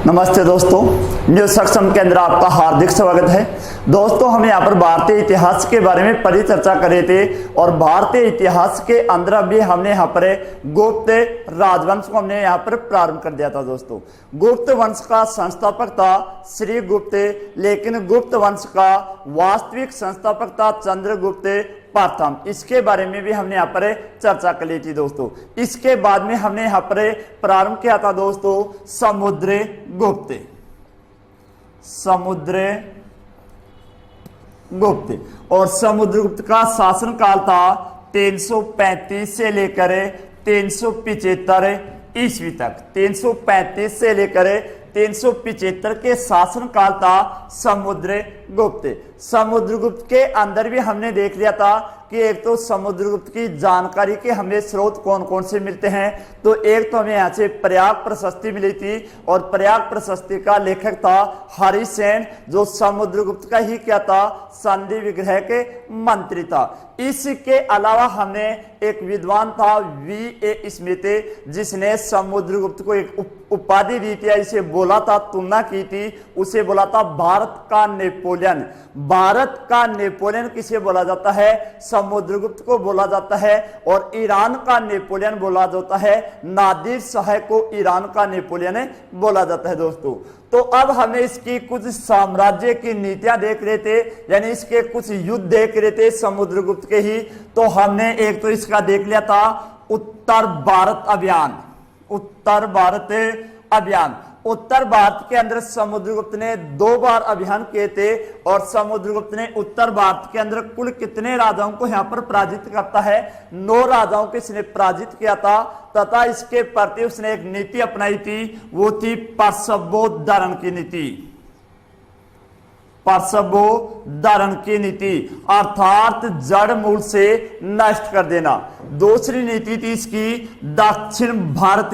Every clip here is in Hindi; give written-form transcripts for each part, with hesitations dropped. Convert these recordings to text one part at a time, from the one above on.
नमस्ते दोस्तों, न्यूज सक्षम के अंदर आपका हार्दिक स्वागत है। दोस्तों, हम यहाँ पर भारतीय इतिहास के बारे में परिचर्चा कर रहे थे और भारतीय इतिहास के अंदर भी हमने यहाँ पर गुप्त राजवंश को हमने यहाँ पर प्रारंभ कर दिया था। दोस्तों, गुप्त वंश का संस्थापक था श्री गुप्त, लेकिन गुप्त वंश का वास्तविक संस्थापक था चंद्रगुप्त प्रथम। इसके बारे में भी हमने यहाँ पर चर्चा कर ली थी। दोस्तों, इसके बाद में हमने यहाँ पर प्रारंभ किया था दोस्तों समुद्रगुप्त। और समुद्रगुप्त का शासन काल था 335 से लेकर 375 ईस्वी तक। 335 से लेकर 375 के शासन काल था समुद्रगुप्त। समुद्रगुप्त के अंदर भी हमने देख लिया था कि एक तो समुद्रगुप्त की जानकारी के हमें स्रोत कौन कौन से मिलते हैं। तो एक तो हमें यहाँ से प्रयाग प्रशस्ति मिली थी और प्रयाग प्रशस्ति का लेखक था हरिसेन, जो समुद्रगुप्त का ही क्या था, संधि विग्रह के मंत्री था। इसके अलावा हमने एक विद्वान था V.A. स्मिथ, जिसने समुद्रगुप्त को एक उपाधि दी थी, इसे बोला था, तुलना की थी, उसे बोला था भारत का नेपोलियन। भारत का नेपोलियन किसे बोला जाता है? समुद्रगुप्त को बोला जाता है। और ईरान का नेपोलियन बोला जाता है, नादिर शाह को ईरान का नेपोलियन बोला जाता है। दोस्तों, तो अब हमें इसकी कुछ साम्राज्य की नीतियां देख रहे थे, यानी इसके कुछ युद्ध देख रहे थे समुद्रगुप्त के ही। तो हमने एक तो इसका देख लिया था उत्तर भारत अभियान। उत्तर भारत के अंदर समुद्रगुप्त ने 2 बार अभियान किए थे और समुद्रगुप्त ने उत्तर भारत के अंदर कुल कितने राजाओं को यहाँ पर पराजित करता है? 9 राजाओं को इसने पराजित किया था तथा इसके प्रति उसने एक नीति अपनाई थी, वो थी परसवोद्धरण की नीति, अर्थात जड़ मूल से नष्ट कर देना। दूसरी नीति थी इसकी दक्षिण भारत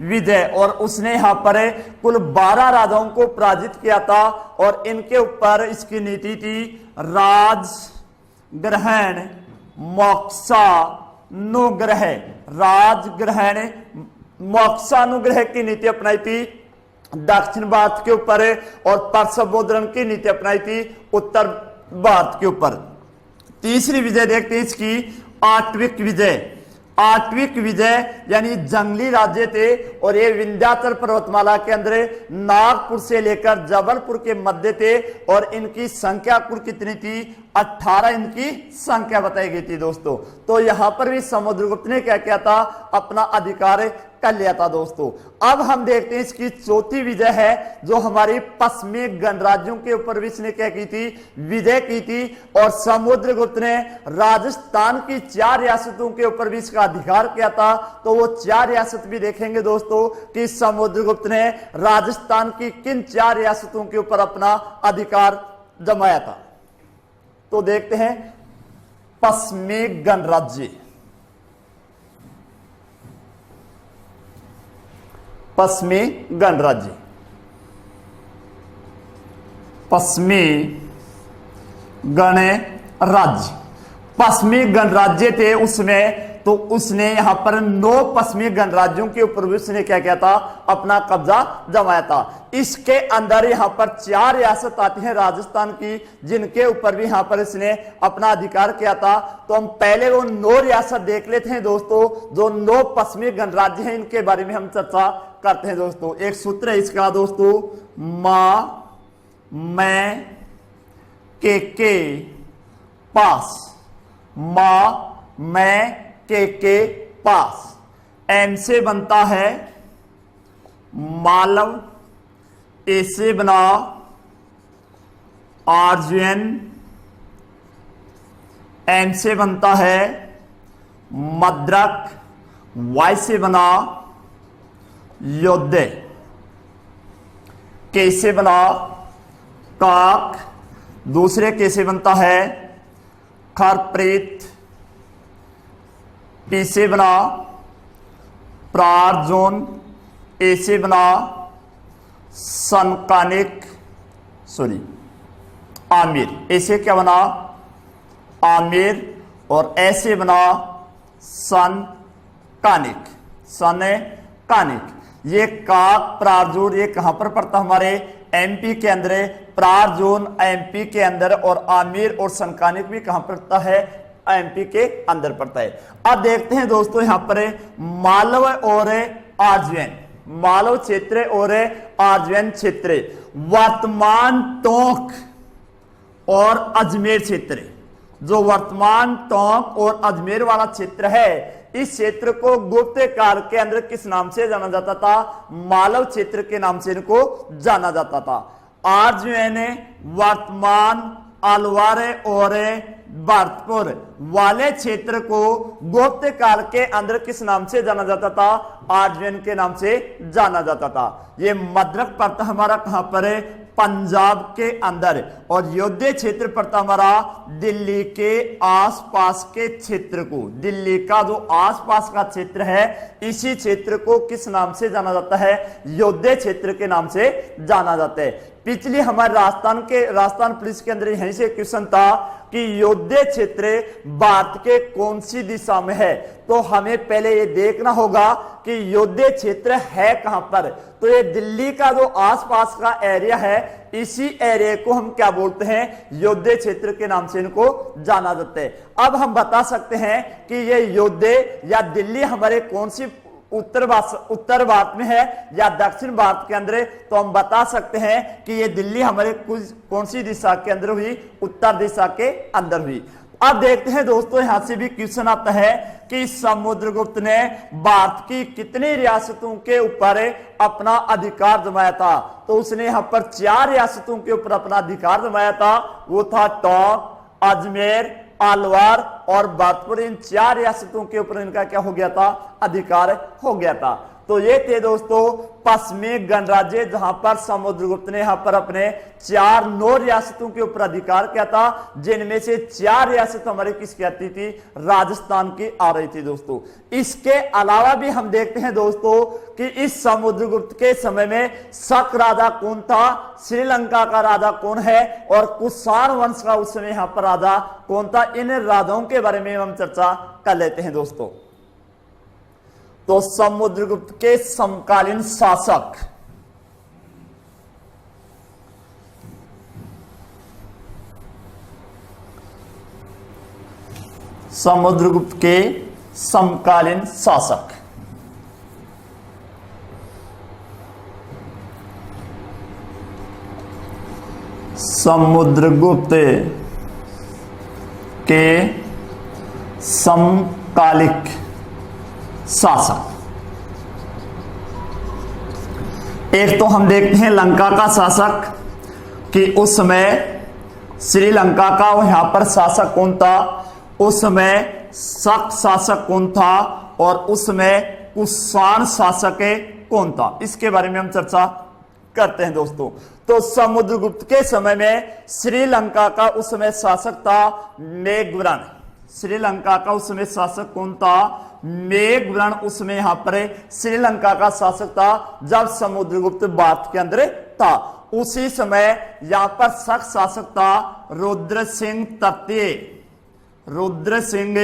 विजय, और उसने यहां पर कुल 12 राजाओं को पराजित किया था और इनके ऊपर इसकी नीति थी राजग्रहण मोक्षानुग्रह की नीति अपनाई थी दक्षिण भारत के ऊपर और परसवोद्धरण की नीति अपनाई थी उत्तर भारत के ऊपर। तीसरी विजय देखते हैं इसकी आठवीं विजय, यानी जंगली राज्य थे और ये विंध्याचल पर्वतमाला के अंदर नागपुर से लेकर जबलपुर के मध्य थे और इनकी संख्या कुल कितनी थी? 18 इनकी संख्या बताई गई थी। दोस्तों, तो यहां पर भी समुद्रगुप्त ने क्या किया था? अपना अधिकार कर लिया था। दोस्तों, अब हम देखते हैं इसकी चौथी विजय है, जो हमारी पश्चिमी गणराज्यों के ऊपर भी इसने क्या की थी? विजय की थी। और समुद्रगुप्त ने राजस्थान की 4 रियासतों के ऊपर भी इसका अधिकार किया था। तो वो 4 रियासत भी देखेंगे दोस्तों कि समुद्रगुप्त ने राजस्थान की किन 4 रियासतों के ऊपर अपना अधिकार जमाया था। तो देखते हैं पश्चिमी गणराज्य। पश्चिमी गणराज्य थे उसमें। तो उसने यहां पर 9 पश्चिमी गणराज्यों के ऊपर भी उसने क्या किया था? अपना कब्जा जमाया था। इसके अंदर यहां पर 4 रियासत आती हैं राजस्थान की, जिनके ऊपर भी यहां पर इसने अपना अधिकार किया था। तो हम पहले वो 9 रियासत देख लेते हैं दोस्तों, जो 9 पश्चिमी गणराज्य हैं, इनके बारे में हम चर्चा करते हैं। दोस्तों, एक सूत्र है इसका दोस्तों, मा मैं के पास। एम से बनता है मालव, ए से बना आर्जुन, एम से बनता है मद्रक, वाई से बना योद्धे, के से बना काक, दूसरे के से बनता है खरप्रीत, पी से बना प्रार्जोन, ए से बना आमिर, ए से क्या बना? आमिर, और ए से बना सन कानिक। ये काक प्रारजोन ये कहां पर पड़ता हमारे एमपी के अंदर है, प्रारजोन एमपी के अंदर, और आमिर और संकानिक भी कहां पड़ता है, एमपी के अंदर पड़ता है। अब देखते हैं दोस्तों यहां पर मालव और आरजवेन, मालव क्षेत्र और आरजवेन क्षेत्र, वर्तमान टोंक और अजमेर क्षेत्र, जो वर्तमान टोंक और अजमेर वाला क्षेत्र है, इस क्षेत्र को गुप्त काल के अंदर किस नाम से जाना जाता था, मालव क्षेत्र के नाम से इनको जाना जाता था। आरजवेन वर्तमान अलवर और भरतपुर वाले क्षेत्र को गुप्त काल के अंदर किस नाम से जाना जाता था, आरजवेन के नाम से जाना जाता था। ये मद्रक पड़ता हमारा कहां पर है, पंजाब के अंदर, और योध्य क्षेत्र पड़ता हमारा दिल्ली के आसपास के क्षेत्र को, दिल्ली का जो आसपास का क्षेत्र है इसी क्षेत्र को किस नाम से जाना जाता है, योध्य क्षेत्र के नाम से जाना जाता है। पिछली हमारे राजस्थान पुलिस के अंदर यहीं से क्वेश्चन था कि योध्य क्षेत्र भारत के कौन सी दिशा में है, तो हमें पहले ये देखना होगा कि योध्य क्षेत्र है कहां पर, तो ये दिल्ली का जो आसपास का एरिया है इसी एरिया को हम क्या बोलते हैं, योध्य क्षेत्र के नाम से इनको जाना जाता है। अब हम बता सकते हैं कि ये योध्य या दिल्ली हमारे कौन सी उत्तर भारत में है या दक्षिण भारत के अंदर, तो हम बता सकते हैं कि ये दिल्ली हमारे कौन सी दिशा के अंदर हुई, उत्तर दिशा के अंदर हुई। अब देखते हैं दोस्तों यहां से भी क्वेश्चन आता है कि समुद्रगुप्त ने भारत की कितनी रियासतों के ऊपर अपना अधिकार जमाया था, तो उसने यहां पर 4 रियासतों के ऊपर अपना अधिकार जमाया था, वो था टोंक, अजमेर, अलवर और भरतपुर। इन 4 रियासतों के ऊपर इनका क्या हो गया था, अधिकार हो गया था। तो ये थे दोस्तों पश्चिमी गणराज्य, जहां पर समुद्रगुप्त ने यहां पर अपने 9 रियासतों के ऊपर अधिकार किया था, जिनमें से 4 रियासत हमारे किसकी आती थी, राजस्थान की आ रही थी दोस्तों। इसके अलावा भी हम देखते हैं दोस्तों कि इस समुद्रगुप्त के समय में शक राजा कौन था, श्रीलंका का राजा कौन है, और कुषाण वंश का उस समय यहां पर राजा कौन था, इन राजाओं के बारे में हम चर्चा कर लेते हैं दोस्तों। तो समुद्रगुप्त के समकालीन शासक, समुद्रगुप्त के समकालीन शासक, समुद्रगुप्त के समकालिक शासक, एक तो हम देखते हैं लंका का शासक कि उस समय श्रीलंका का यहां पर शासक कौन था, उस समय शक शासक कौन था, और उस समय कुषाण शासक कौन था, इसके बारे में हम चर्चा करते हैं दोस्तों। तो समुद्रगुप्त के समय में श्रीलंका का उस समय शासक था मेघवर्ण, श्रीलंका का उस समय शासक कौन था, मेघवर्ण उसमें यहां पर श्रीलंका का शासक था जब समुद्रगुप्त भारत के अंदर था। उसी समय यहां पर शक शासक था रुद्र सिंह तृतीय, रुद्र सिंह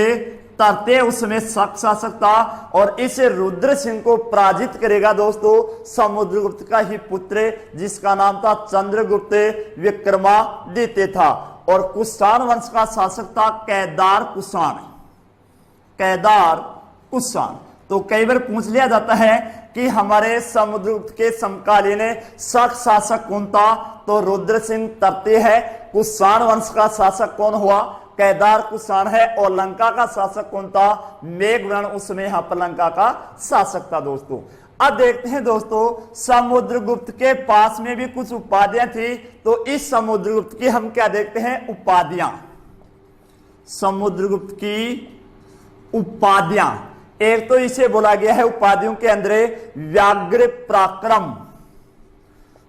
तृतीय उसमें शक शासक था, और इस रुद्र सिंह को पराजित करेगा दोस्तों समुद्रगुप्त का ही पुत्र जिसका नाम था चंद्रगुप्त विक्रमादित्य था। और कुषाण वंश का शासक था केदार कुषाण, केदार कुषाण। तो कई बार पूछ लिया जाता है कि हमारे समुद्रगुप्त के समकालीन शक शासक कौन था, तो रुद्र सिंह तृतीय है। कुषाण वंश का शासक कौन हुआ, केदार कुषाण है। और लंका का शासक कौन था, मेघवर्ण उसमें यहां पर लंका का शासक था दोस्तों। अब देखते हैं दोस्तों समुद्रगुप्त के पास में भी कुछ उपाधियां थी, तो इस समुद्रगुप्त की हम क्या देखते हैं, उपाधियां, समुद्रगुप्त की उपाधियां। एक तो इसे बोला गया है उपाधियों के अंदर व्याघ्र पराक्रम,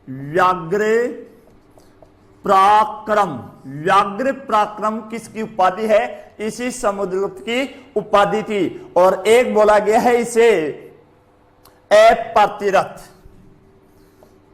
व्याघ्र पराक्रम, व्याघ्र पराक्रम किसकी उपाधि है, इसी समुद्रगुप्त की उपाधि थी। और एक बोला गया है इसे अप्रतिरथ,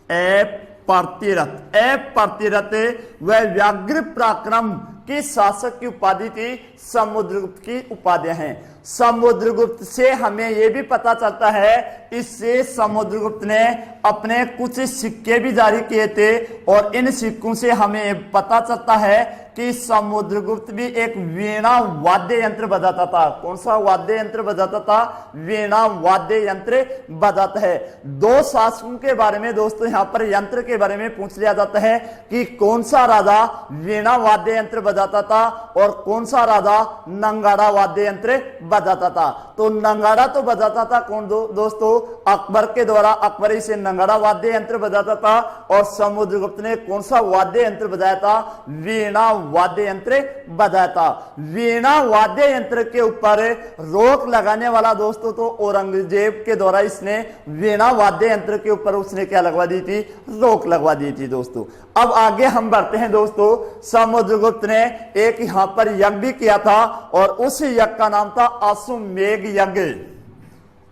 अप्रतिरथ, अप्रतिरथ वह व्याघ्र पराक्रम किस शासक की उपाधि थी? समुद्रगुप्त की उपाधियां हैं। समुद्रगुप्त से हमें यह भी पता चलता है, इससे समुद्रगुप्त ने अपने कुछ सिक्के भी जारी किए थे और इन सिक्कों से हमें पता चलता है कि समुद्रगुप्त भी एक वीणा वाद्य यंत्र बजाता था। कौन सा वाद्य यंत्र बजाता था? वीणा वाद्य यंत्र बजाता है। दो शासकों के बारे में दोस्तों यहां पर यंत्र के बारे में पूछ लिया जाता है कि कौन सा राजा वीणा वाद्य यंत्र बजाता था और कौन सा राजा नंगाड़ा वाद्य यंत्र बजाता था। तो नंगाड़ा तो बजाता था कौन दोस्तों? अकबर के द्वारा, अकबर इसे नंगाड़ा वाद्य यंत्र बजाता था। और समुद्रगुप्त ने कौन सा वाद्य यंत्र बजाया था? वीणा वाद्य यंत्र बजाया था। वीणा वाद्य यंत्र के ऊपर रोक लगाने वाला दोस्तों तो औरंगजेब के द्वारा इसने वीणा वाद्य यंत्र के ऊपर उसने क्या लगवा दी थी? रोक लगवा दी थी दोस्तों। अब आगे हम बढ़ते हैं दोस्तों। समुद्रगुप्त ने एक यहां पर यज्ञ भी किया था और उस यज्ञ का नाम था अश्वमेध यज्ञ।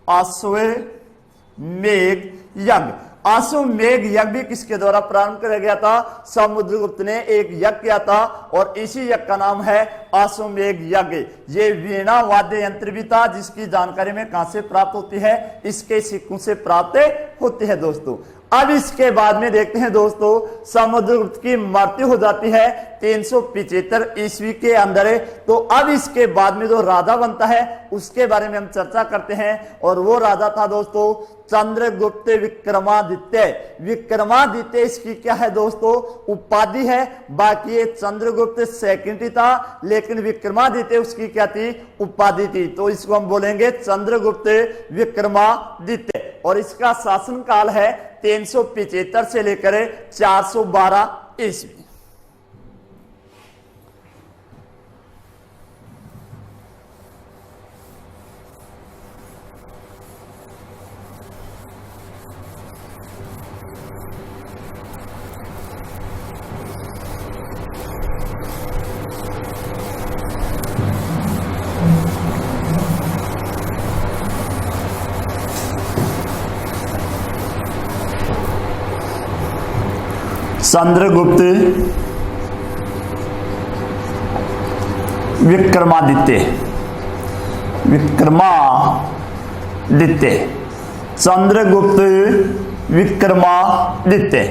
अश्वमेध यज्ञ। अश्वमेध यज्ञ भी किसके द्वारा प्रारंभ किया गया था? समुद्रगुप्त ने एक यज्ञ किया था और इसी यज्ञ का नाम है अश्वमेध यज्ञ। ये वीणा वाद्य यंत्र भी था जिसकी जानकारी में कहां से प्राप्त होती है? इसके सिक्कों से प्राप्त होती है दोस्तों। अब इसके बाद में देखते हैं दोस्तों, समुद्रगुप्त की मृत्यु हो जाती है 375 ईस्वी के अंदर। तो अब इसके बाद में जो राजा बनता है उसके बारे में हम चर्चा करते हैं और वो राजा था दोस्तों चंद्रगुप्त विक्रमादित्य। विक्रमादित्य इसकी क्या है दोस्तों? उपाधि है। बाकी ये चंद्रगुप्त सेकंड था, लेकिन विक्रमादित्य उसकी क्या थी? उपाधि थी। तो इसको हम बोलेंगे चंद्रगुप्त विक्रमादित्य। और इसका शासन काल है 375 से लेकर 412 ईस्वी। चंद्रगुप्त विक्रमादित्य। विक्रमादित्य, चंद्रगुप्त विक्रमादित्य।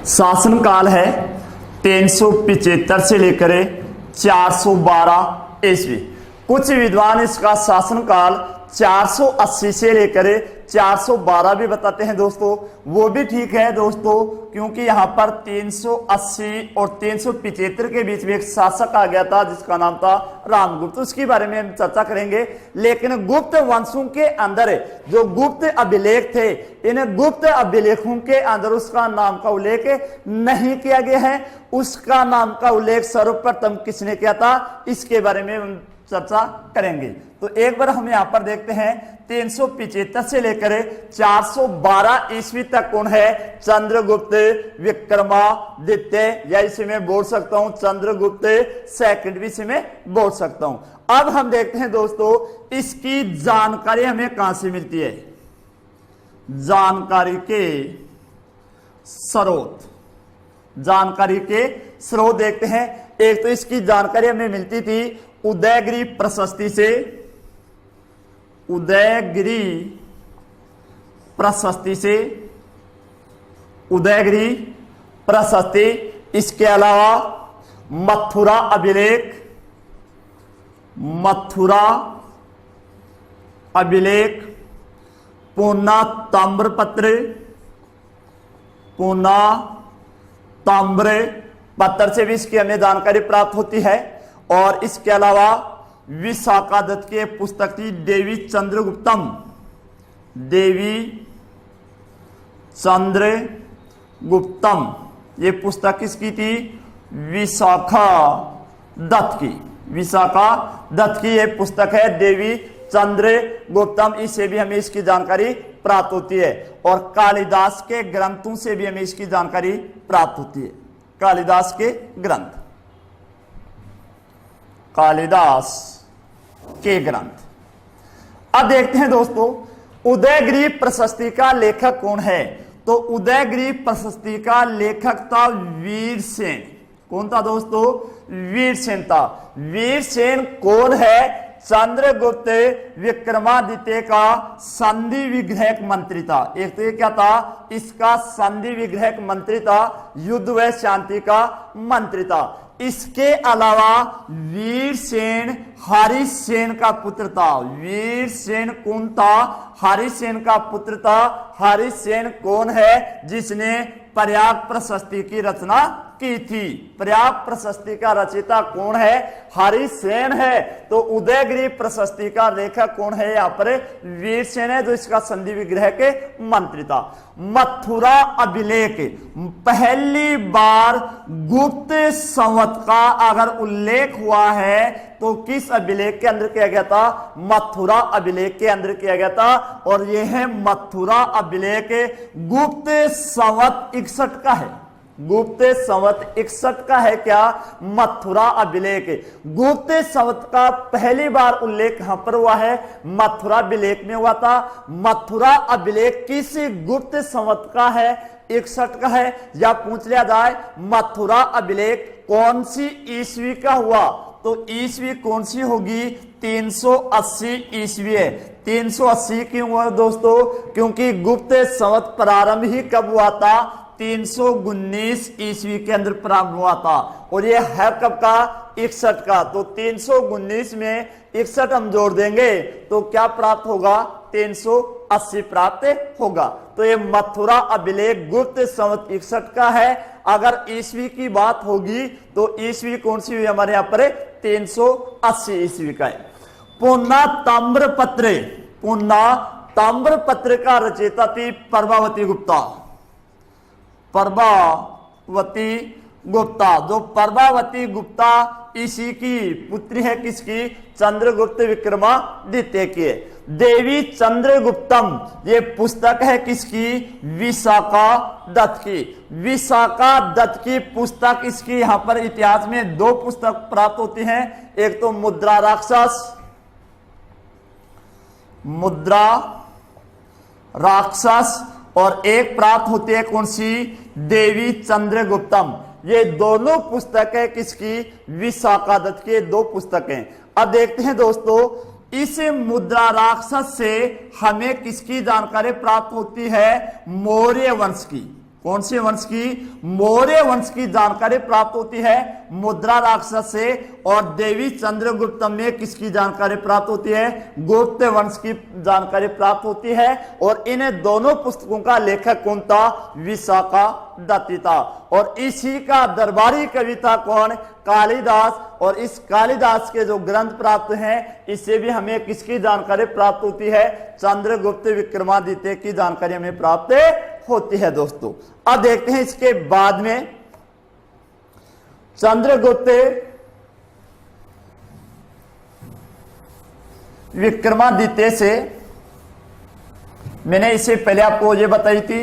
शासन काल है 375 से लेकर 412 ईस्वी। कुछ विद्वान इसका शासन काल 480 से लेकर 412 भी बताते हैं दोस्तों। वो भी ठीक है दोस्तों, क्योंकि यहां पर 380 और 375 के बीच में एक शासक आ गया था जिसका नाम था रामगुप्त। उसके बारे में हम चर्चा करेंगे। लेकिन गुप्त वंशों के अंदर जो गुप्त अभिलेख थे, इन गुप्त अभिलेखों के अंदर उसका नाम का उल्लेख नहीं किया गया है। उसका नाम का उल्लेख सर्वप्रथम किसने किया था? इसके बारे में हम चर्चा करेंगे। तो एक बार हम यहां पर देखते हैं 375 से लेकर 412 ईस्वी तक कौन है? चंद्रगुप्त विक्रमादित्य, या इसे मैं बोल सकता हूं चंद्रगुप्त सेकंड भी इसे मैं बोल सकता हूं। अब हम देखते हैं दोस्तों इसकी जानकारी हमें कहां से मिलती है? जानकारी के स्रोत। जानकारी के स्रोत देखते हैं। एक तो इसकी जानकारी हमें मिलती थी उदयगिरी प्रशस्ति से। उदयगिरी प्रशस्ति से, उदयगिरी प्रशस्ति। इसके अलावा मथुरा अभिलेख, मथुरा अभिलेख, पूना ताम्रपत्र, पूना ताम्र पत्र से भी इसकी हमें जानकारी प्राप्त होती है। और इसके अलावा विशाखा दत्त की पुस्तक थी देवी चंद्रगुप्तम। देवी चंद्रगुप्तम, ये पुस्तक किसकी थी? विशाखा दत्त की। विशाखा दत्त की ये पुस्तक है देवी चंद्रगुप्तम। इससे भी हमें इसकी जानकारी प्राप्त होती है। और कालिदास के ग्रंथों से भी हमें इसकी जानकारी प्राप्त होती है। कालिदास के ग्रंथ, कालिदास के ग्रंथ। अब देखते हैं दोस्तों उदयगिरी प्रशस्ति का लेखक कौन है? तो उदयगिरी प्रशस्ति का लेखक था वीरसेन। कौन था दोस्तों? वीरसेन था। वीरसेन कौन है? चंद्रगुप्त विक्रमादित्य का संधि विग्रहक मंत्री था। एक तो ये क्या था? इसका संधि विग्रहक मंत्री था, युद्ध व शांति का मंत्री था। इसके अलावा वीरसेन हरिसेन का पुत्र था। वीरसेन कौन था? हरिसेन का पुत्र था। हरिसेन कौन है? जिसने प्रयाग प्रशस्ति की रचना की थी। प्रयाग प्रशस्ति का रचयिता कौन है? हरिसेन है। तो उदयगिरी प्रशस्ति का लेखक कौन है? यहाँ पर वीरसेन है, जो इसका संधि विग्रह के मंत्री था। मथुरा अभिलेख, पहली बार गुप्त संवत का अगर उल्लेख हुआ है तो किस अभिलेख के अंदर किया गया था? मथुरा अभिलेख के अंदर किया गया था। और यह है मथुरा अभिलेख, गुप्त संवत 61 का है। गुप्त संवत 61 का है क्या? मथुरा अभिलेख। गुप्त संवत का पहली बार उल्लेख यहां पर हुआ है, मथुरा अभिलेख में हुआ था। मथुरा अभिलेख किस गुप्त संवत का है? 61 का है। या पूछ लिया जाए मथुरा अभिलेख कौन सी ईस्वी का हुआ, तो ईस्वी कौन सी होगी? 380 ईस्वी है। 380 क्यों हुआ दोस्तों? क्योंकि गुप्त संवत प्रारंभ ही कब हुआ था? 319 ईस्वी के अंदर प्रारंभ हुआ था। और ये है कब का? 61 का। तो 319 में 61 हम जोड़ देंगे तो क्या प्राप्त होगा? 380 प्राप्त होगा। तो ये मथुरा अभिलेख गुप्त संवत 61 का है। अगर ईस्वी की बात होगी तो ईस्वी कौन सी हुई हमारे यहां पर? 380 ईस्वी का है। पुन्ना ताम्रपत्र, पुन्ना ताम्रपत्र का रचयिता थी प्रभावती गुप्ता। प्रभावती गुप्ता, जो प्रभावती गुप्ता इसी की पुत्री है। किसकी? चंद्रगुप्त विक्रमादित्य की। देवी चंद्रगुप्तम, ये पुस्तक है किसकी? विशाखा दत्त की। विशाखा दत्त की पुस्तक, इसकी यहां पर इतिहास में 2 पुस्तक प्राप्त होती हैं। एक तो मुद्रा राक्षस, मुद्रा राक्षस, और एक प्राप्त होती है कौन सी? देवी चंद्रगुप्तम। ये दोनों पुस्तकें किसकी? विशाखा दत्त की 2 पुस्तकें। अब देखते हैं दोस्तों, इस मुद्रा राक्षस से हमें किसकी जानकारी प्राप्त होती है? मौर्य वंश की। कौन से वंश की? मौर्य वंश की जानकारी प्राप्त होती है मुद्रा राक्षस से। और देवी चंद्रगुप्त में किसकी जानकारी प्राप्त होती है? गुप्त वंश की जानकारी प्राप्त होती है। और इन दोनों पुस्तकों का लेखक कौन था? विशाखा दत्त था। और इसी का दरबारी कवि था कौन? कालिदास। और इस कालिदास के जो ग्रंथ प्राप्त हैं, इससे भी हमें किसकी जानकारी प्राप्त होती है? चंद्रगुप्त विक्रमादित्य की जानकारी हमें प्राप्त होती है दोस्तों। अब देखते हैं इसके बाद में चंद्रगुप्त विक्रमादित्य से, मैंने इससे पहले आपको ये बताई थी,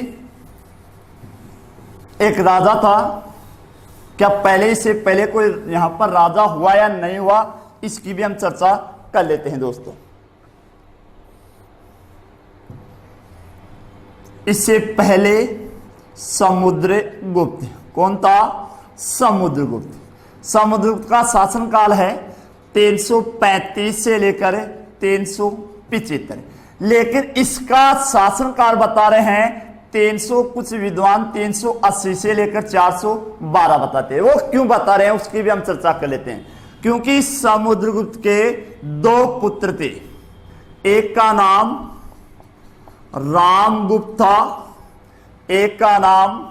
एक राजा था। क्या पहले इससे पहले कोई यहां पर राजा हुआ या नहीं हुआ, इसकी भी हम चर्चा कर लेते हैं दोस्तों। इससे पहले समुद्रगुप्त। कौन था? समुद्रगुप्त। समुद्रगुप्त का शासनकाल है 335 से लेकर 375, लेकिन इसका शासनकाल बता रहे हैं 300, कुछ विद्वान 380 से लेकर 412 बताते हैं। वो क्यों बता रहे हैं उसकी भी हम चर्चा कर लेते हैं। क्योंकि समुद्रगुप्त के 2 पुत्र थे। एक का नाम रामगुप्त था, एक का नाम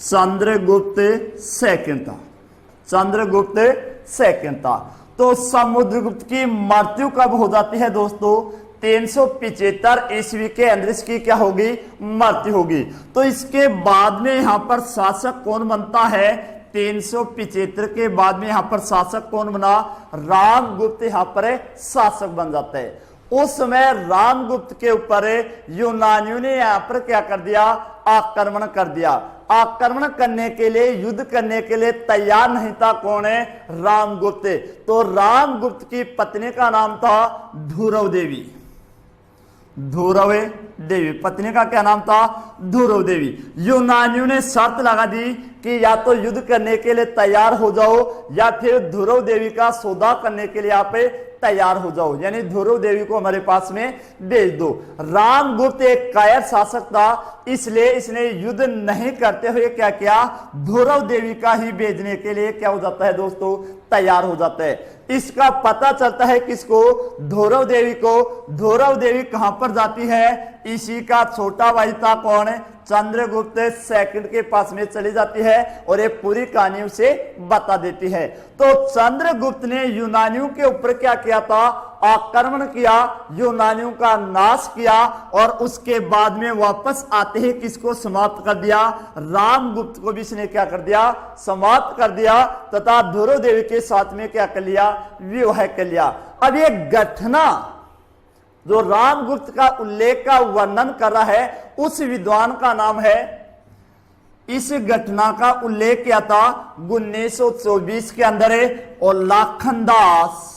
चंद्रगुप्त सेकंड था। चंद्रगुप्त सेकंड था। तो समुद्रगुप्त की मृत्यु कब हो जाती है दोस्तों? 375 ईस्वी के अंदर इसकी क्या होगी? मृत्यु होगी। तो इसके बाद में यहां पर शासक कौन बनता है? 375 के बाद में यहां पर शासक कौन बना? रामगुप्त यहां पर शासक बन जाता है। उस समय रामगुप्त के ऊपर यूनानियों ने यहां पर क्या कर दिया? आक्रमण कर दिया। आक्रमण करने के लिए, युद्ध करने के लिए तैयार नहीं था कौन है? रामगुप्त। तो रामगुप्त की पत्नी का नाम था ध्रुव देवी। ध्रुव देवी, पत्नी का क्या नाम था? ध्रुव देवी। यूनानियों ने शर्त लगा दी कि या तो युद्ध करने के लिए तैयार हो जाओ या फिर ध्रुव देवी का सौदा करने के लिए आप तैयार हो जाओ, यानी ध्रुव देवी को हमारे पास में भेज दो। रामगुप्त एक कायर शासक था, इसलिए इसने युद्ध नहीं करते हुए क्या किया, ध्रुव देवी का ही भेजने के लिए क्या हो जाता है दोस्तों, तैयार हो जाता है। इसका पता चलता है किसको, ध्रुव देवी को। ध्रुव देवी कहां पर जाती है, इसी का छोटा भाई था कौन, चंद्रगुप्त सेकंड के पास में चली जाती है और ये पूरी कहानी उसे बता देती है। तो चंद्रगुप्त ने यूनानियों के ऊपर क्या किया था, आक्रमण किया, यूनानियों का नाश किया और उसके बाद में वापस आते ही किसको समाप्त कर दिया, रामगुप्त को भी इसने क्या कर दिया, समाप्त कर दिया तथा ध्रुव देवी के साथ में क्या कर लिया, विवाह कर लिया। अब ये घटना जो रामगुप्त का उल्लेख का वर्णन कर रहा है उस विद्वान का नाम है, इस घटना का उल्लेख किया था 1924 के अंदर है और लाखनदास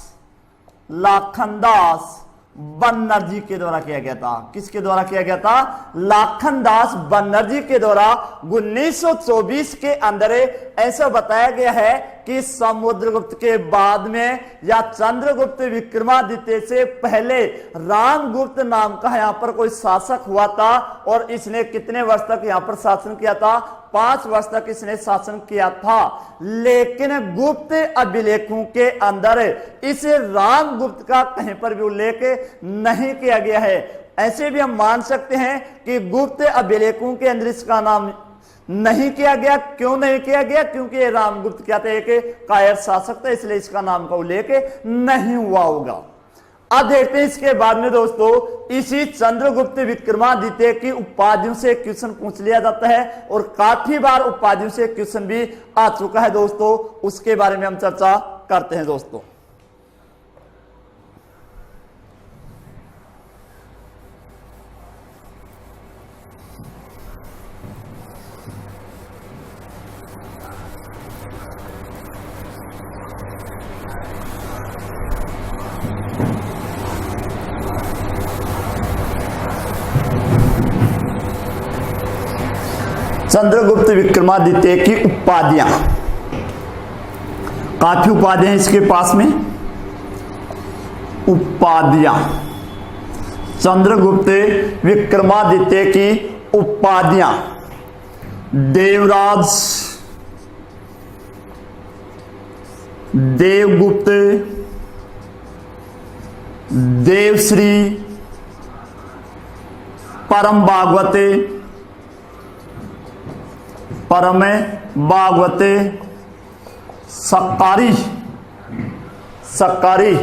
बनर्जी के द्वारा किया गया था। किसके द्वारा किया गया था, लाखनदास बनर्जी के द्वारा 1924 के अंदर ऐसा बताया गया है कि समुद्रगुप्त के बाद में या चंद्रगुप्त विक्रमादित्य से पहले रामगुप्त नाम का यहां पर कोई शासक हुआ था और इसने कितने वर्ष तक यहां पर शासन किया था, 5 वर्ष तक इसने शासन किया था। लेकिन गुप्त अभिलेखों के अंदर इस रामगुप्त का कहीं पर भी उल्लेख नहीं किया गया है। ऐसे भी हम मान सकते हैं कि गुप्त अभिलेखों के अंदर इसका नाम नहीं किया गया। क्यों नहीं किया गया, क्योंकि ये रामगुप्त क्या था, एक कायर शासक था, इसलिए इसका नाम का उल्लेख नहीं हुआ होगा। अब देखते हैं इसके बाद में दोस्तों, इसी चंद्रगुप्त विक्रमादित्य की उपाधियों से क्वेश्चन पूछ लिया जाता है और काफी बार उपाधियों से क्वेश्चन भी आ चुका है दोस्तों, उसके बारे में हम चर्चा करते हैं दोस्तों। चंद्रगुप्त विक्रमादित्य की उपाधियां, काफी उपाधियां इसके पास में। उपाधियां, चंद्रगुप्त विक्रमादित्य की उपाधियां, देवराज, देवगुप्त, देवश्री, परम भागवत, परम भागवत, सकारी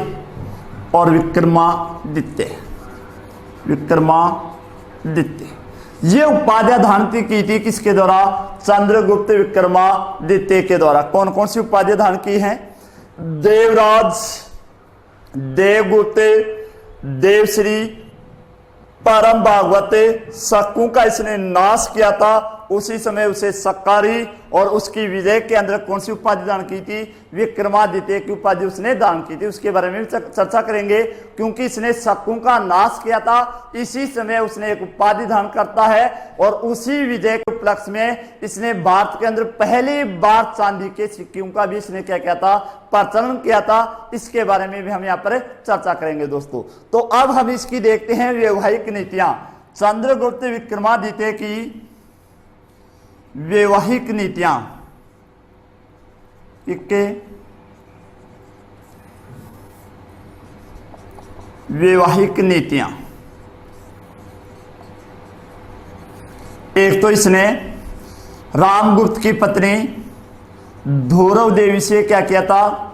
और विक्रमादित्य। ये उपाधियां धारण की थी किसके द्वारा, चंद्रगुप्त विक्रमादित्य के द्वारा। कौन कौन सी उपाधियां धारण की हैं, देवराज, देवगुप्त, देवश्री, परम भागवत। शकों का इसने नाश किया था, उसी समय उसे सकारी और उसकी विजय के अंदर कौन सी उपाधि दान की थी, विक्रमादित्य की उपाधि उसने दान की थी। उसके बारे में भी चर्चा करेंगे, क्योंकि इसने शकों का नाश किया था, इसी समय उसने एक उपाधि दान करता है और उसी विजय के उपलक्ष्य में इसने भारत के अंदर पहली बार चांदी के सिक्कों का भी इसने क्या किया था, प्रचलन किया था। इसके बारे में भी हम यहाँ पर चर्चा करेंगे दोस्तों। तो अब हम इसकी देखते हैं वैवाहिक नीतियां। चंद्रगुप्त विक्रमादित्य की वैवाहिक नीतियां, वैवाहिक नीतियां। एक तो इसने रामगुप्त की पत्नी ध्रुव देवी से क्या किया था,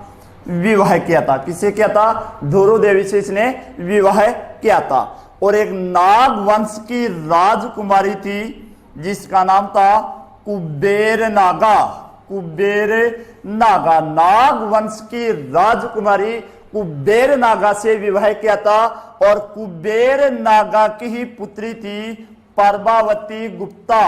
विवाह किया था। किससे किया था, ध्रुव देवी से इसने विवाह किया था। और एक नाग वंश की राजकुमारी थी जिसका नाम था कुबेर नागा। नाग वंश की राजकुमारी कुबेर नागा से विवाह किया था और कुबेर नागा की ही पुत्री थी प्रभावती गुप्ता।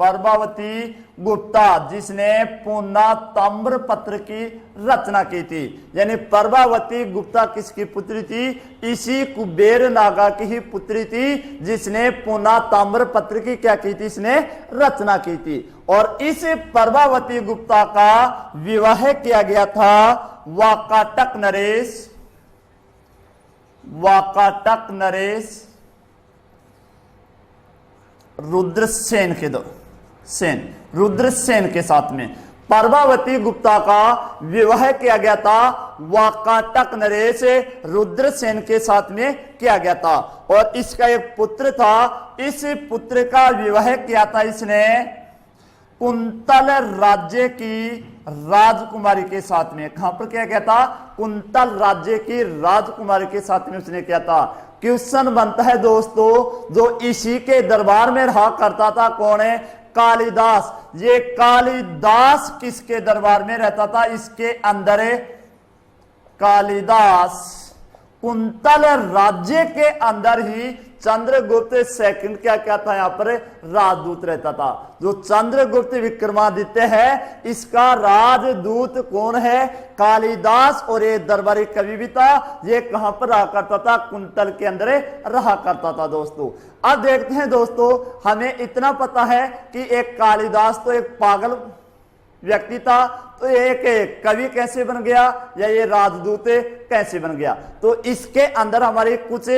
प्रभावती गुप्ता, जिसने पूना ताम्र पत्र की रचना की थी। यानी प्रभावती गुप्ता किसकी पुत्री थी? इसी कुबेर नागा की ही पुत्री थी, जिसने पूना ताम्र पत्र की क्या की थी? इसने रचना की थी। और इस प्रभावती गुप्ता का विवाह किया गया था वाकाटक नरेश रुद्रसेन के साथ में। प्रभावती गुप्ता का विवाह किया गया था वाकाटक नरेश रुद्रसेन के साथ में किया गया था। और इसका एक पुत्र था, इस पुत्र का विवाह किया था इसने कुंतल राज्य की राजकुमारी के साथ में। कहां पर क्या था? कुंतल राज्य की राजकुमारी के साथ में उसने किया था। क्वेश्चन बनता है दोस्तों, जो इसी के दरबार में रहा करता था कौन है? कालिदास। ये कालिदास किसके दरबार में रहता था? इसके अंदर कालिदास कुंतल राज्य के अंदर ही चंद्रगुप्त सेकंड क्या था? यहाँ पर राजदूत रहता था। जो चंद्रगुप्त विक्रमादित्य है, इसका राजदूत कौन है? कालिदास। और ये दरबारी कवि भी था। ये कहां पर रहा करता था? कुंतल के अंदर रहा करता था दोस्तों। अब देखते हैं दोस्तों, हमें इतना पता है कि एक कालिदास तो एक पागल व्यक्ति था, तो एक कवि कैसे बन गया या ये राजदूत कैसे बन गया? तो इसके अंदर हमारी कुछ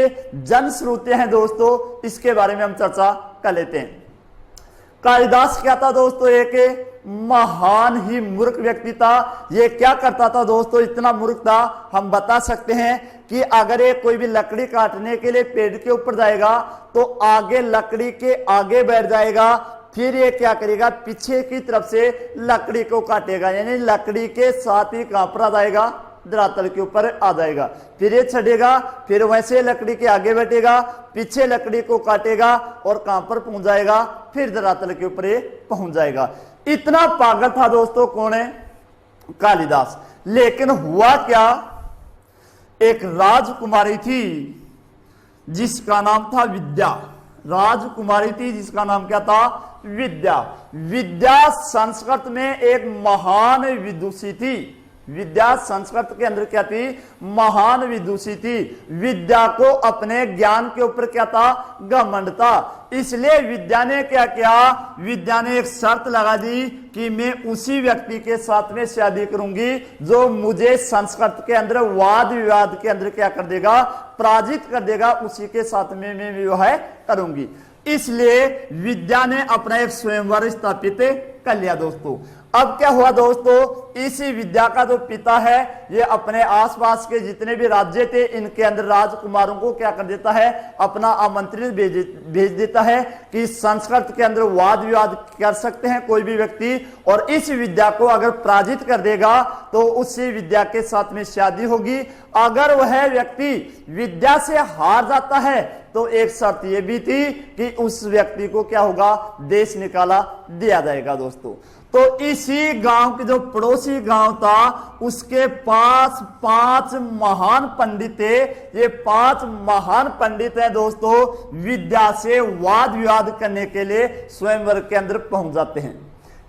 जनश्रुतियां हैं दोस्तों, इसके बारे में हम चर्चा कर लेते हैं। कालिदास क्या था दोस्तों? एक महान ही मूर्ख व्यक्ति था। ये क्या करता था दोस्तों? इतना मूर्ख था, हम बता सकते हैं कि अगर ये कोई भी लकड़ी काटने के लिए पेड़ के ऊपर जाएगा तो आगे लकड़ी के आगे बैठ जाएगा, फिर ये क्या करेगा? पीछे की तरफ से लकड़ी को काटेगा, यानी लकड़ी के साथ ही कहां पर आ जाएगा? धरातल के ऊपर आ जाएगा। फिर ये चढ़ेगा, फिर वैसे लकड़ी के आगे बैठेगा, पीछे लकड़ी को काटेगा और कहां पर पहुंच जाएगा? फिर धरातल के ऊपर ये पहुंच जाएगा। इतना पागल था दोस्तों कौन है? कालिदास। लेकिन हुआ क्या? एक राजकुमारी थी जिसका नाम था विद्या। राजकुमारी थी जिसका नाम क्या था? विद्या। विद्या संस्कृत में एक महान विदुषी थी। विद्या संस्कृत के अंदर क्या थी? महान विदुषी थी। विद्या को अपने ज्ञान के ऊपर क्या था? घमंड था। इसलिए विद्या ने क्या किया? विद्या ने एक शर्त लगा दी कि मैं उसी व्यक्ति के साथ में शादी करूंगी जो मुझे संस्कृत के अंदर वाद विवाद के अंदर क्या कर देगा? पराजित कर देगा। उसी के साथ में मैं विवाह करूंगी। इसलिए विद्या ने अपना एक स्वयंवर स्थापित कर लिया दोस्तों। अब क्या हुआ दोस्तों? इसी विद्या का जो पिता है, ये अपने आसपास के जितने भी राज्य थे, इनके अंदर राजकुमारों को क्या कर देता है? अपना आमंत्रित भेज देता है कि संस्कृत के अंदर वाद विवाद कर सकते हैं कोई भी व्यक्ति, और इस विद्या को अगर पराजित कर देगा तो उसी विद्या के साथ में शादी होगी। अगर वह व्यक्ति विद्या से हार जाता है तो एक शर्त यह भी थी कि उस व्यक्ति को क्या होगा? देश निकाला दिया जाएगा दोस्तों। तो इसी गांव के जो पड़ोसी गांव था, उसके पास 5 महान पंडित थे। ये 5 महान पंडित हैं दोस्तों, विद्या से वाद विवाद करने के लिए स्वयंवर के अंदर पहुंच जाते हैं।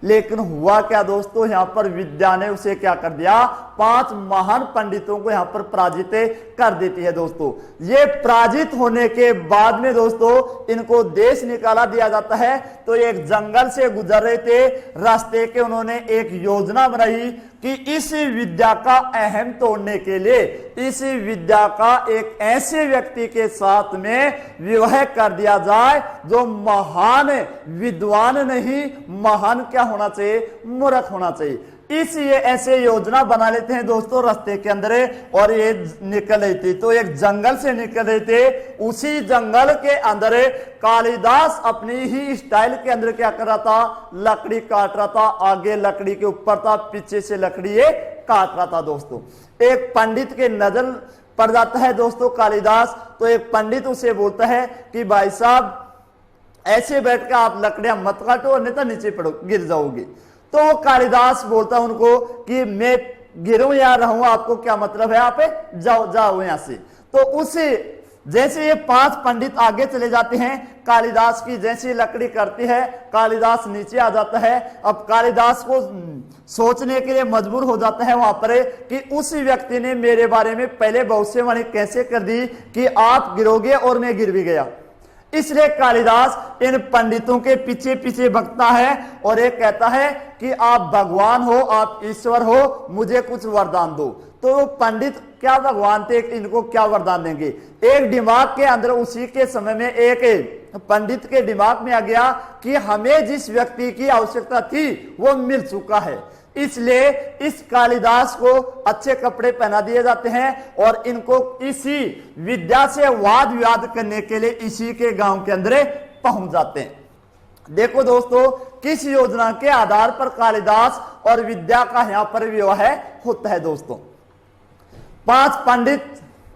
लेकिन हुआ क्या दोस्तों? यहां पर विद्या ने उसे क्या कर दिया? 5 महान पंडितों को यहां पर पराजित कर देती है दोस्तों। ये पराजित होने के बाद में दोस्तों इनको देश निकाला दिया जाता है। तो एक जंगल से गुजर रहे थे, रास्ते के उन्होंने एक योजना बनाई कि इस विद्या का अहम तोड़ने के लिए इस विद्या का एक ऐसे व्यक्ति के साथ में विवाह कर दिया जाए जो महान विद्वान नहीं, महान क्या होना चाहिए? मूर्ख होना चाहिए। ये ऐसे योजना बना लेते हैं दोस्तों रास्ते के अंदर, और ये निकल रही थी। तो एक जंगल से निकल रहे थे, उसी जंगल के अंदर कालिदास अपनी ही स्टाइल के अंदर क्या कर रहा था? लकड़ी काट रहा था। आगे लकड़ी के ऊपर था, पीछे से लकड़ी ये काट रहा था दोस्तों। एक पंडित के नजर पड़ जाता है दोस्तों कालिदास। तो एक पंडित उसे बोलता है कि भाई साहब, ऐसे बैठ कर आप लकड़ियां मत काटो, नहीं तो नीचे पड़ो, गिर जाओगे। तो वो कालिदास बोलता उनको कि मैं गिरूं या रहूं, आपको क्या मतलब है? आप जाओ जाओ यहां से। तो उस जैसे ये 5 पंडित आगे चले जाते हैं, कालिदास की जैसी लकड़ी करती है, कालिदास नीचे आ जाता है। अब कालिदास को सोचने के लिए मजबूर हो जाता है वहां पर कि उस व्यक्ति ने मेरे बारे में पहले भविष्यवाणी कैसे कर दी कि आप गिरोगे, और मैं गिर भी गया। इसलिए कालिदास इन पंडितों के पीछे पीछे भगता है और ये कहता है कि आप भगवान हो, आप ईश्वर हो, मुझे कुछ वरदान दो। तो पंडित क्या भगवान थे, इनको क्या वरदान देंगे? एक दिमाग के अंदर उसी के समय में एक पंडित के दिमाग में आ गया कि हमें जिस व्यक्ति की आवश्यकता थी वो मिल चुका है। इसलिए इस कालिदास को अच्छे कपड़े पहना दिए जाते हैं और इनको इसी विद्या से वाद विवाद करने के लिए इसी के गांव के अंदर पहुंच जाते हैं। देखो दोस्तों, किस योजना के आधार पर कालिदास और विद्या का यहां पर विवाह होता है। दोस्तों, 5 पंडित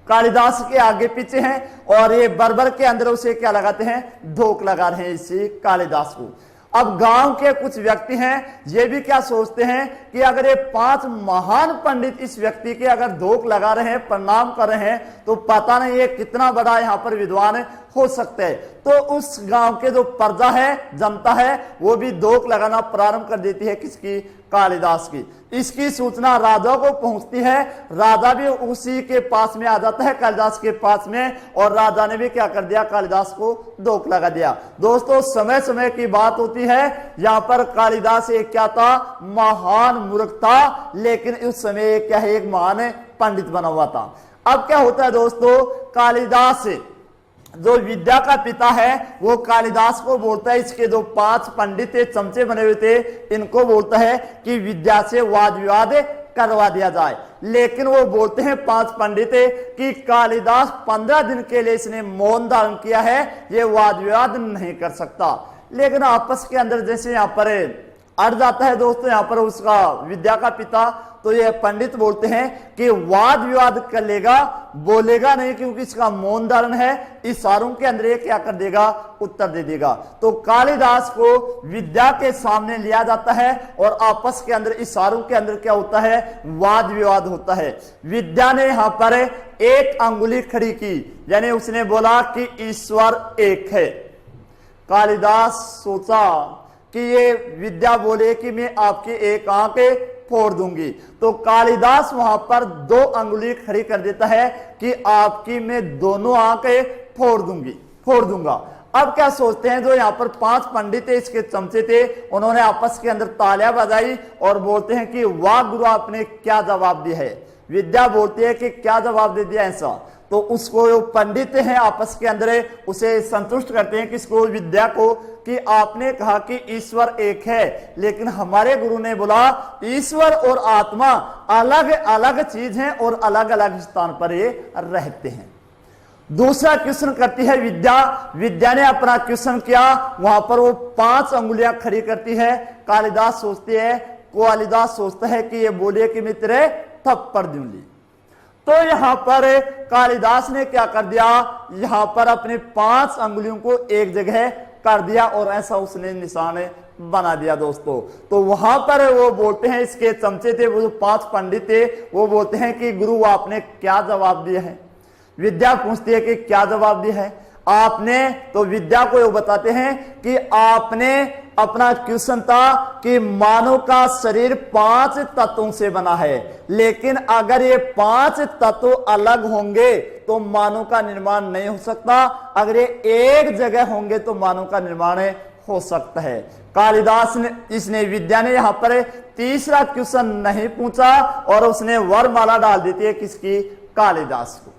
कालिदास के आगे पीछे हैं और ये बर्बर के अंदर उसे क्या लगाते हैं, धोख लगा रहे हैं इसी कालिदास को। अब गांव के कुछ व्यक्ति हैं, ये भी क्या सोचते हैं कि अगर ये 5 महान पंडित इस व्यक्ति के अगर धोख लगा रहे हैं, प्रणाम कर रहे हैं, तो पता नहीं ये कितना बड़ा यहाँ पर विद्वान हो सकते हैं। तो उस गांव के जो प्रजा है, जनता है, वो भी धोख लगाना प्रारंभ कर देती है किसकी, कालिदास की। इसकी सूचना राजा को पहुंचती है, राजा भी उसी के पास में आ जाता है, कालिदास के पास में, और राजा ने भी क्या कर दिया, कालिदास को धोख लगा दिया। दोस्तों, समय समय की बात होती है, यहाँ पर कालिदास एक क्या था, महान मूर्ख था, लेकिन उस समय क्या है, एक महान पंडित बना हुआ था। अब क्या होता है दोस्तों, कालिदास जो विद्या का पिता है वो कालिदास को बोलता है, इसके जो 5 पंडित थे, चमचे बने हुए थे, इनको बोलता है कि विद्या से वाद विवाद करवा दिया जाए। लेकिन वो बोलते हैं 5 पंडित कि कालिदास 15 दिन के लिए इसने मौन धारण किया है, ये वाद विवाद नहीं कर सकता। लेकिन आपस के अंदर जैसे यहाँ पर अड़ जाता है दोस्तों, यहाँ पर उसका विद्या का पिता, तो ये पंडित बोलते हैं कि वाद विवाद कर लेगा, बोलेगा नहीं, क्योंकि इसका मौन धारण है, इशारों के अंदर ये क्या कर देगा, उत्तर दे देगा। तो कालिदास को विद्या के सामने लिया जाता है और आपस के अंदर इशारों के अंदर क्या होता है, वाद विवाद होता है। विद्या ने यहां पर एक अंगुली खड़ी की, यानी उसने बोला कि ईश्वर एक है। कालिदास सोचा कि ये विद्या बोले कि मैं आपकी एक आंख फोड़ दूंगी, तो कालिदास वहां पर 2 अंगुली खड़ी कर देता है कि आपकी मैं दोनों आंखें फोड़ दूंगा। अब क्या सोचते हैं, जो यहाँ पर 5 पंडित थे, इसके चमचे थे, उन्होंने आपस के अंदर तालियां बजाई और बोलते हैं कि वाह गुरु, आपने क्या जवाब दिया है। विद्या बोलती है कि क्या जवाब दे दिया ऐसा। तो उसको जो पंडित हैं आपस के अंदर उसे संतुष्ट करते हैं, किसको, विद्या को, कि आपने कहा कि ईश्वर एक है, लेकिन हमारे गुरु ने बोला ईश्वर और आत्मा अलग अलग चीज हैं और अलग अलग स्थान पर ये रहते हैं। दूसरा क्वेश्चन करती है विद्या ने अपना क्वेश्चन किया, वहां पर वो 5 अंगुलियां खड़ी करती है। कालिदास सोचता है कि ये बोले कि मैं तेरे थप्पड़ दूंगी। तो यहां पर कालिदास ने क्या कर दिया, यहां पर अपने 5 अंगुलियों को एक जगह कर दिया और ऐसा उसने निशान बना दिया दोस्तों। तो वहां पर वो बोलते हैं, इसके चमचे थे, वो जो 5 पंडित थे, वो बोलते हैं कि गुरु आपने क्या जवाब दिया है। विद्या पूछती है कि क्या जवाब दिया है आपने, तो विद्या को ये बताते हैं कि आपने अपना क्वेश्चन था कि मानव का शरीर 5 तत्वों से बना है, लेकिन अगर ये 5 तत्व अलग होंगे तो मानव का निर्माण नहीं हो सकता, अगर ये एक जगह होंगे तो मानव का निर्माण हो सकता है। कालिदास ने विद्या ने यहां पर तीसरा क्वेश्चन नहीं पूछा और उसने वरमाला डाल देती है किसकी, कालिदास को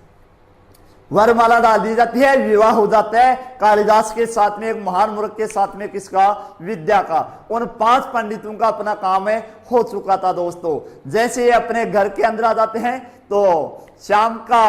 वरमाला डाल दी जाती है, विवाह हो जाता है कालिदास के साथ में, एक महान मूर्ख के साथ में, किसका, विद्या का। उन 5 पंडितों का अपना काम हो चुका था दोस्तों। जैसे ये अपने घर के अंदर आ जाते हैं तो शाम का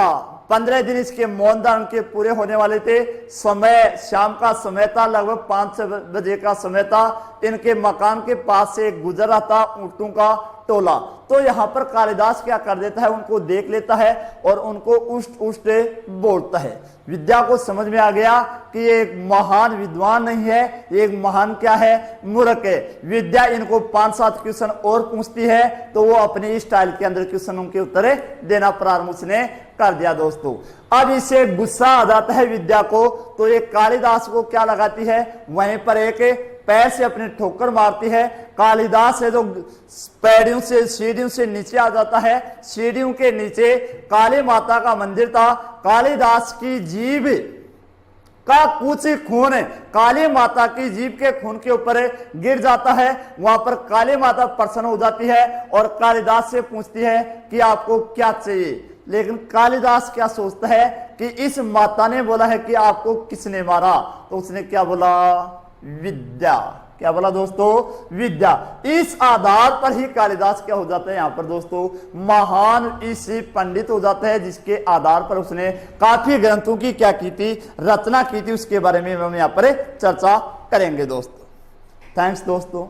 15 दिन इसके मौन धारण के पूरे होने वाले थे। समय शाम का समय था, लगभग 5 बजे का समय था। इनके मकान के पास से गुजर रहा था ऊंटों का टोला। तो यहाँ पर कालिदास क्या कर देता है, उनको देख लेता है और उनको उष्ट बोलता है। विद्या को समझ में आ गया कि ये एक महान विद्वान नहीं है, ये एक महान क्या है, मूर्ख है। विद्या इनको 5-7 क्वेश्चन और पूछती है, तो वो अपने स्टाइल के अंदर क्वेश्चनों के उत्तर देना प्रारंभ उसने कर दिया दोस्तों। अब इसे गुस्सा आ जाता है विद्या को, तो ये कालिदास को क्या लगाती है, वहीं पर एक पैर से अपनी ठोकर मारती है। कालिदास है जो सीढ़ियों से नीचे आ जाता है। सीढ़ियों के नीचे काली माता का मंदिर था। कालिदास की जीभ का कुछ खून काली माता की जीभ के खून के ऊपर गिर जाता है। वहां पर काली माता प्रसन्न हो जाती है और कालिदास से पूछती है कि आपको क्या चाहिए। लेकिन कालिदास क्या सोचता है कि इस माता ने बोला है कि आपको किसने मारा, तो उसने क्या बोला, विद्या। क्या बोला दोस्तों, विद्या। इस आधार पर ही कालिदास क्या हो जाता है यहाँ पर दोस्तों, महान ऋषि पंडित हो जाता है, जिसके आधार पर उसने काफी ग्रंथों की क्या की थी, रचना की थी। उसके बारे में हम यहाँ पर चर्चा करेंगे दोस्तों। थैंक्स दोस्तों।